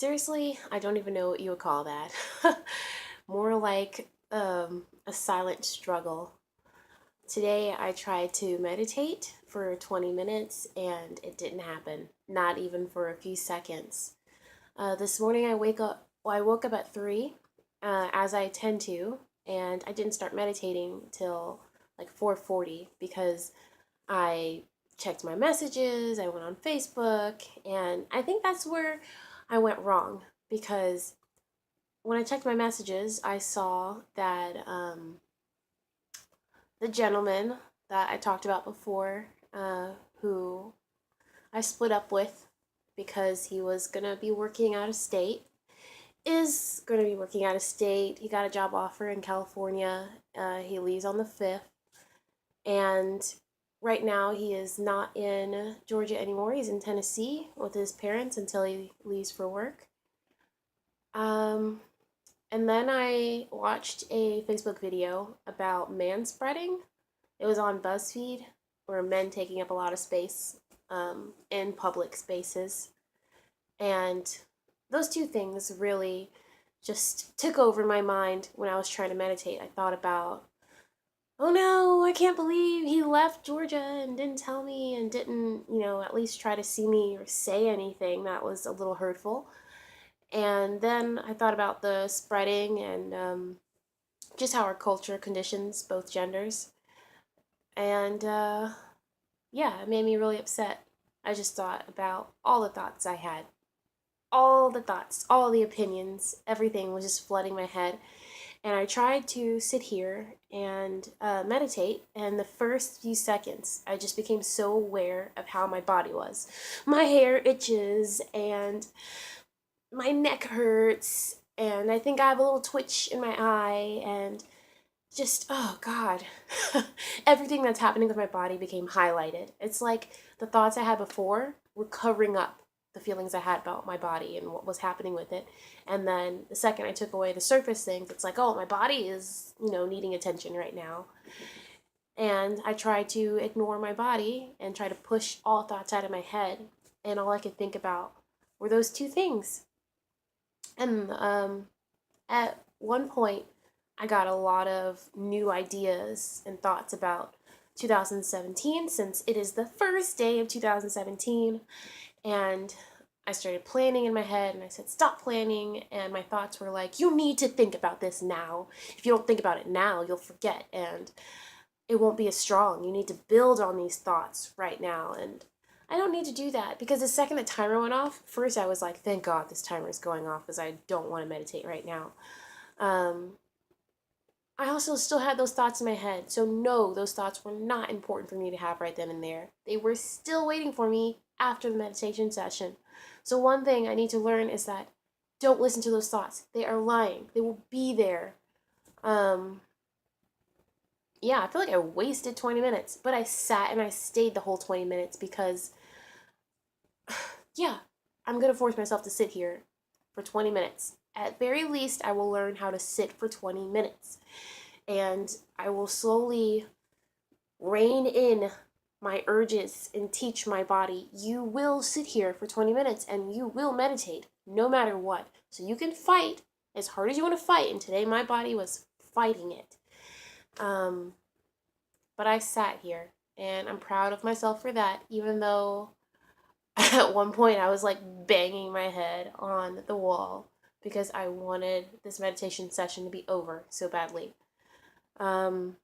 Seriously, I don't even know what you would call that. More like a silent struggle. Today I tried to meditate for 20 minutes and it didn't happen, not even for a few seconds. This morning I woke up at 3, as I tend to, and I didn't start meditating till like 4:40 because I checked my messages, I went on Facebook, and I think that's where I went wrong because when I checked my messages, I saw that the gentleman that I talked about before, who I split up with because he was going to be working out of state, is going to be working out of state. He got a job offer in California. He leaves on the 5th. And right now he is not in Georgia anymore. He's in Tennessee with his parents until he leaves for work. And then I watched a Facebook video about manspreading. It was on BuzzFeed, where men taking up a lot of space in public spaces. And those two things really just took over my mind when I was trying to meditate. I thought about, oh no, I can't believe he left Georgia and didn't tell me and didn't, at least try to see me or say anything. That was a little hurtful. And then I thought about the spreading and just how our culture conditions both genders. And yeah, it made me really upset. I just thought about all the thoughts I had. All the thoughts, all the opinions, everything was just flooding my head. And I tried to sit here and meditate, and the first few seconds, I just became so aware of how my body was. My hair itches, and my neck hurts, and I think I have a little twitch in my eye, and just, oh God, everything that's happening with my body became highlighted. It's like the thoughts I had before were covering up the feelings I had about my body and what was happening with it. And then the second I took away the surface things, it's like, oh, my body is, needing attention right now. And I tried to ignore my body and try to push all thoughts out of my head. And all I could think about were those two things. And at one point, I got a lot of new ideas and thoughts about 2017, since it is the first day of 2017. And I started planning in my head, and I said, stop planning. And my thoughts were like, you need to think about this now. If you don't think about it now, you'll forget, and it won't be as strong. You need to build on these thoughts right now. And I don't need to do that, because the second the timer went off, first I was like, thank God this timer is going off, because I don't want to meditate right now. I also still had those thoughts in my head. So no, those thoughts were not important for me to have right then and there. They were still waiting for me after the meditation session. So one thing I need to learn is that don't listen to those thoughts. They are lying. They will be there. Yeah, I feel like I wasted 20 minutes, but I sat and I stayed the whole 20 minutes because, yeah, I'm going to force myself to sit here for 20 minutes. At very least, I will learn how to sit for 20 minutes. And I will slowly rein in my urges and teach my body, you will sit here for 20 minutes and you will meditate no matter what. So you can fight as hard as you want to fight. And today my body was fighting it. But I sat here and I'm proud of myself for that, even though at one point I was like banging my head on the wall because I wanted this meditation session to be over so badly. I'm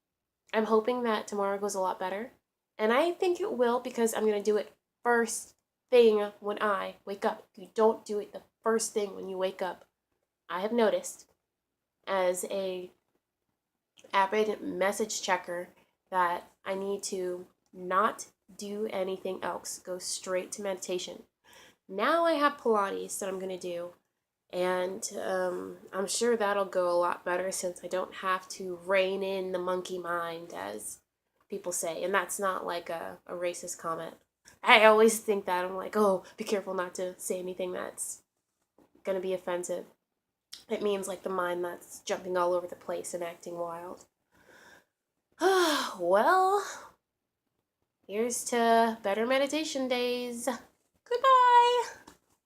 hoping that tomorrow goes a lot better. And I think it will, because I'm going to do it first thing when I wake up. If you don't do it the first thing when you wake up, I have noticed as a avid message checker that I need to not do anything else. Go straight to meditation. Now I have Pilates that I'm going to do. And I'm sure that'll go a lot better since I don't have to rein in the monkey mind, as people say. And that's not like a racist comment. I always think that. I'm like, oh, be careful not to say anything that's going to be offensive. It means like the mind that's jumping all over the place and acting wild. Well, here's to better meditation days. Goodbye.